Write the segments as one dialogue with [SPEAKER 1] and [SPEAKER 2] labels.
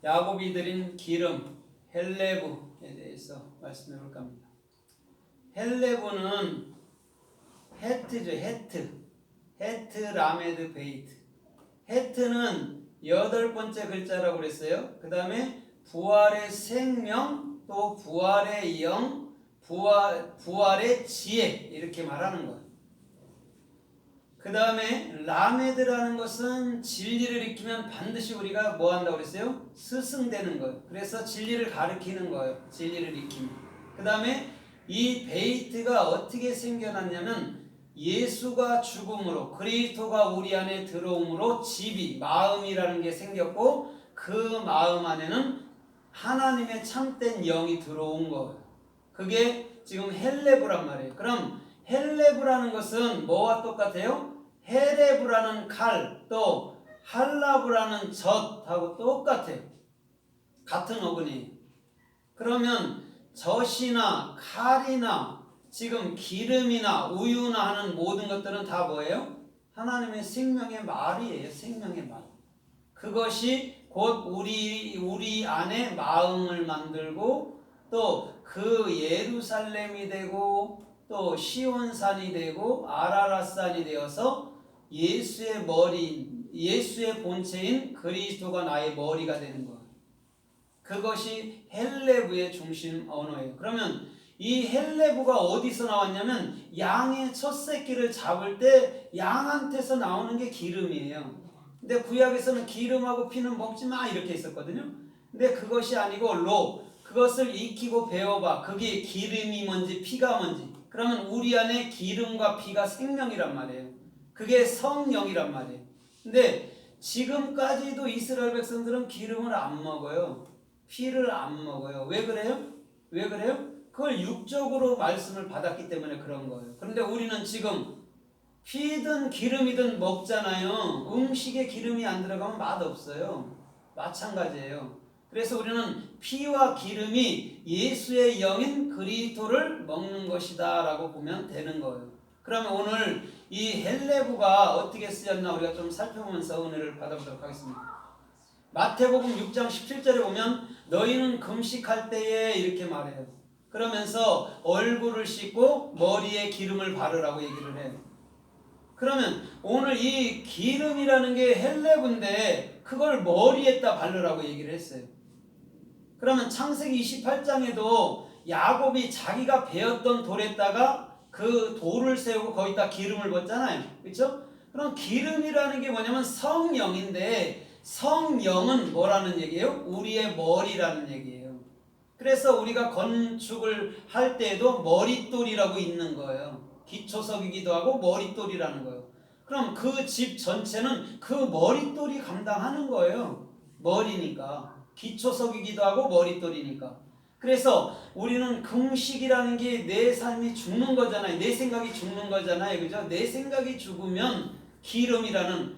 [SPEAKER 1] 야곱이 드린 기름 헬레브에 대해서 말씀해 볼까 합니다. 헬레브는 헤트죠. 헤트 라메드 베이트. 헤트는 8번째 글자라고 그랬어요. 그 다음에 부활의 생명, 또 부활의 영, 부활의 지혜, 이렇게 말하는 거예요. 그 다음에 라메드라는 것은 진리를 익히면 반드시 우리가 뭐 한다고 그랬어요? 스승되는 거예요. 그래서 진리를 가르치는 거예요. 진리를 익히면. 그 다음에 이 베이트가 어떻게 생겨났냐면 예수가 죽음으로, 그리스도가 우리 안에 들어옴으로 집이, 마음이라는 게 생겼고, 그 마음 안에는 하나님의 참된 영이 들어온 거예요. 그게 지금 헬레브란 말이에요. 그럼 헬레브라는 것은 뭐와 똑같아요? 헤레브라는 칼, 또 할라브라는 젖하고 똑같아요. 같은 어근이에요. 그러면 젖이나 칼이나 지금 기름이나 우유나 하는 모든 것들은 다 뭐예요? 하나님의 생명의 말이에요. 생명의 말. 그것이 곧 우리 안에 마음을 만들고 또 그 예루살렘이 되고 또 시온산이 되고 아라랏산이 되어서 예수의 머리, 예수의 본체인 그리스도가 나의 머리가 되는 거예요. 그것이 헬레브의 중심 언어예요. 그러면 이 헬레브가 어디서 나왔냐면 양의 첫 새끼를 잡을 때 양한테서 나오는 게 기름이에요. 근데 구약에서는 기름하고 피는 먹지 마 이렇게 있었거든요. 근데 그것이 아니고 그것을 익히고 배워봐. 그게 기름이 뭔지 피가 뭔지. 그러면 우리 안에 기름과 피가 생명이란 말이에요. 그게 성령이란 말이에요. 근데 지금까지도 이스라엘 백성들은 기름을 안 먹어요. 피를 안 먹어요. 왜 그래요? 왜 그래요? 그걸 육적으로 말씀을 받았기 때문에 그런 거예요. 그런데 우리는 지금 피든 기름이든 먹잖아요. 음식에 기름이 안 들어가면 맛없어요. 마찬가지예요. 그래서 우리는 피와 기름이 예수의 영인 그리스도를 먹는 것이다 라고 보면 되는 거예요. 그러면 오늘 이 헬레브가 어떻게 쓰였나 우리가 좀 살펴보면서 은혜를 받아보도록 하겠습니다. 마태복음 6장 17절에 보면 너희는 금식할 때에 이렇게 말해요. 그러면서 얼굴을 씻고 머리에 기름을 바르라고 얘기를 해요. 그러면 오늘 이 기름이라는 게 헬레브인데 그걸 머리에다 바르라고 얘기를 했어요. 그러면 창세기 28장에도 야곱이 자기가 베었던 돌에다가 그 돌을 세우고 거기다 기름을 붓잖아요. 그렇죠? 그럼 기름이라는 게 뭐냐면 성령인데 성령은 뭐라는 얘기예요? 우리의 머리라는 얘기예요. 그래서 우리가 건축을 할 때에도 머릿돌이라고 있는 거예요. 기초석이기도 하고 머릿돌이라는 거예요. 그럼 그 집 전체는 그 머릿돌이 감당하는 거예요. 머리니까. 기초석이기도 하고 머릿돌이니까. 그래서 우리는 금식이라는 게 내 삶이 죽는 거잖아요. 내 생각이 죽는 거잖아요. 그죠? 내 생각이 죽으면 기름이라는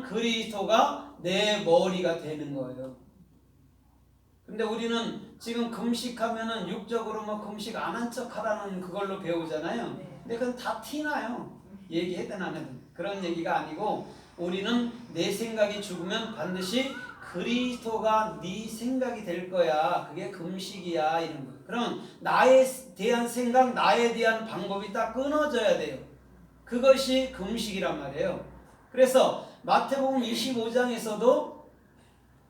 [SPEAKER 1] 그리스도가 내 머리가 되는 거예요. 근데 우리는 지금 금식하면은 육적으로 뭐 금식 안 한 척 하라는 그걸로 배우잖아요. 근데 그건 다 티나요. 얘기했든 안 했든. 그런 얘기가 아니고 우리는 내 생각이 죽으면 반드시 그리스도가 네 생각이 될 거야. 그게 금식이야. 이런 거예요. 그럼 나에 대한 생각, 나에 대한 방법이 딱 끊어져야 돼요. 그것이 금식이란 말이에요. 그래서 마태복음 25장에서도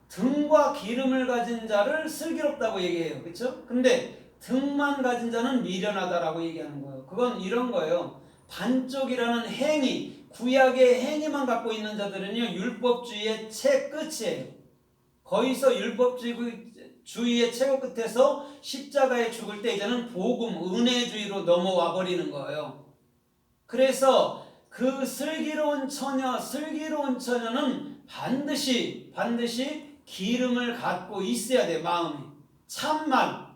[SPEAKER 1] 등과 기름을 가진 자를 슬기롭다고 얘기해요. 그렇죠? 근데 등만 가진 자는 미련하다라고 얘기하는 거예요. 그건 이런 거예요. 반쪽이라는 행위, 구약의 행위만 갖고 있는 자들은요, 율법주의의 채 끝이에요. 거기서 율법주의의 최고 끝에서 십자가에 죽을 때 이제는 복음, 은혜주의로 넘어와 버리는 거예요. 그래서 그 슬기로운 처녀는 반드시 기름을 갖고 있어야 돼. 마음이 참말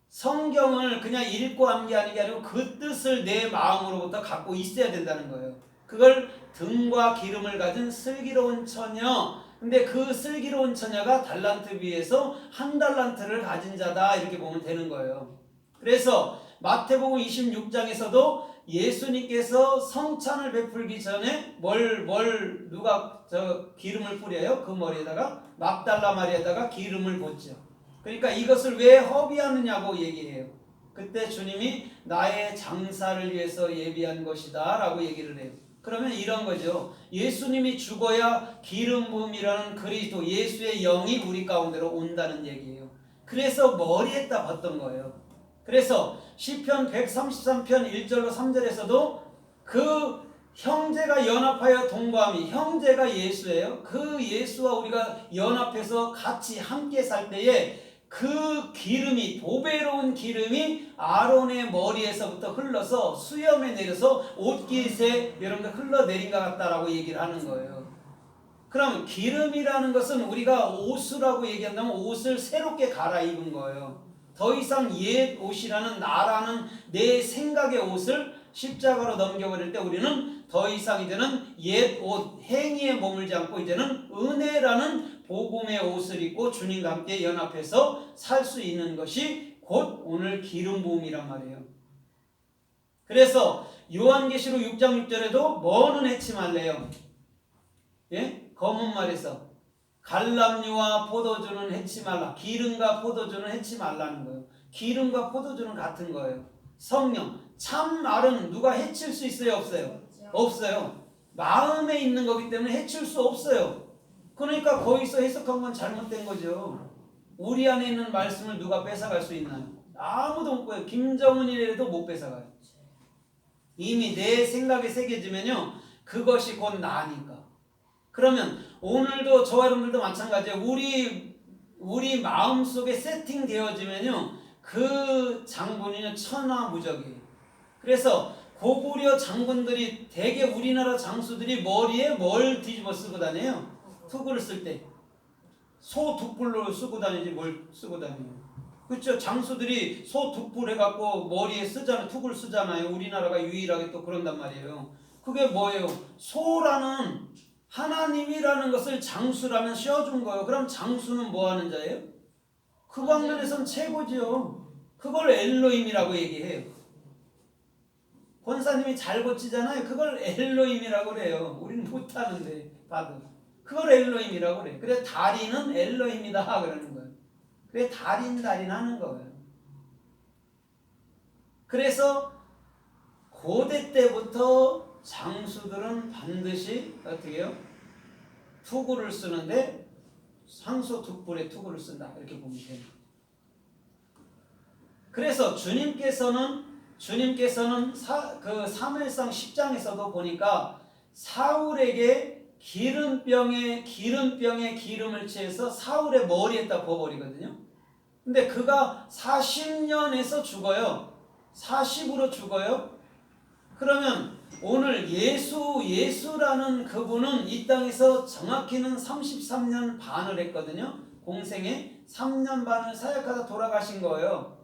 [SPEAKER 1] 성경을 그냥 읽고 하는 게 아니고 그 뜻을 내 마음으로부터 갖고 있어야 된다는 거예요. 그걸 등과 기름을 가진 슬기로운 처녀. 근데 그 슬기로운 처녀가 달란트 비해서 한 달란트를 가진 자다 이렇게 보면 되는 거예요. 그래서 마태복음 26장에서도 예수님께서 성찬을 베풀기 전에 누가 기름을 뿌려요? 그 머리에다가 막달라 마리아에다가 기름을 붓죠. 그러니까 이것을 왜 허비하느냐고 얘기해요. 그때 주님이 나의 장사를 위해서 예비한 것이다 라고 얘기를 해요. 그러면 이런 거죠. 예수님이 죽어야 기름 부음이라는 그리스도 예수의 영이 우리 가운데로 온다는 얘기예요. 그래서 머리에다 붓던 거예요. 그래서 시편 133편 1절로 3절에서도 그 형제가 연합하여 동거함이, 형제가 예수예요. 그 예수와 우리가 연합해서 같이 함께 살 때에 그 기름이, 보배로운 기름이 아론의 머리에서부터 흘러서 수염에 내려서 옷깃에 여러분들 흘러내린 것 같다라고 얘기를 하는 거예요. 그럼 기름이라는 것은 우리가 옷이라고 얘기한다면 옷을 새롭게 갈아입은 거예요. 더 이상 옛 옷이라는 나라는 내 생각의 옷을 십자가로 넘겨버릴 때 우리는 더 이상 이제는 옛 옷, 행위에 머물지 않고 이제는 은혜라는 복음의 옷을 입고 주님과 함께 연합해서 살 수 있는 것이 곧 오늘 기름 부음이란 말이에요. 그래서 요한계시록 6장 6절에도 뭐는 해치 말래요. 예? 검은 말에서 갈람류와 포도주는 해치 말라. 기름과 포도주는 해치 말라는 거예요. 기름과 포도주는 같은 거예요. 성령, 참 말은 누가 해칠 수 있어요? 없어요? 없어요. 마음에 있는 거기 때문에 해칠 수 없어요. 그러니까 거기서 해석한 건 잘못된 거죠. 우리 안에 있는 말씀을 누가 뺏어갈 수 있나요? 아무도 못 뺏어요. 김정은이라도 못 뺏어가요. 이미 내 생각에 새겨지면요, 그것이 곧 나니까. 그러면 오늘도 저와 여러분들도 마찬가지예요. 우리 마음속에 세팅되어지면요, 그 장군이는 천하무적이에요. 그래서 고구려 장군들이, 대개 우리나라 장수들이 머리에 뭘 뒤집어 쓰고 다녀요? 투구를 쓸 때 소 둑불로 쓰고 다니지 뭘 쓰고 다녀요. 그렇죠? 장수들이 소 둑불 해갖고 머리에 쓰잖아요. 투구를 쓰잖아요. 우리나라가 유일하게 또 그런단 말이에요. 그게 뭐예요? 소라는 하나님이라는 것을 장수라면 씌워준 거예요. 그럼 장수는 뭐 하는 자예요? 그 방면에선 최고지요. 그걸 엘로힘이라고 얘기해요. 권사님이 잘 고치잖아요. 그걸 엘로힘이라고 그래요. 우리는 못하는데 봐도. 그걸 엘로힘이라고 그래요. 그래 달인은 엘로힘이다 그러는 거예요. 그래 달인 하는 거예요. 그래서 고대 때부터 장수들은 반드시 어떻게 해요? 투구를 쓰는데 상소 둑불에 투구를 쓴다 이렇게 보면 돼요. 그래서 주님께서는 그 사무엘상 10장에서도 보니까 사울에게 기름병에 기름을 취해서 사울의 머리에다 부어버리거든요. 근데 그가 40년에서 죽어요. 40으로 죽어요. 그러면 오늘 예수라는 그분은 이 땅에서 정확히는 33년 반을 했거든요. 공생에 3년 반을 사역하다 돌아가신 거예요.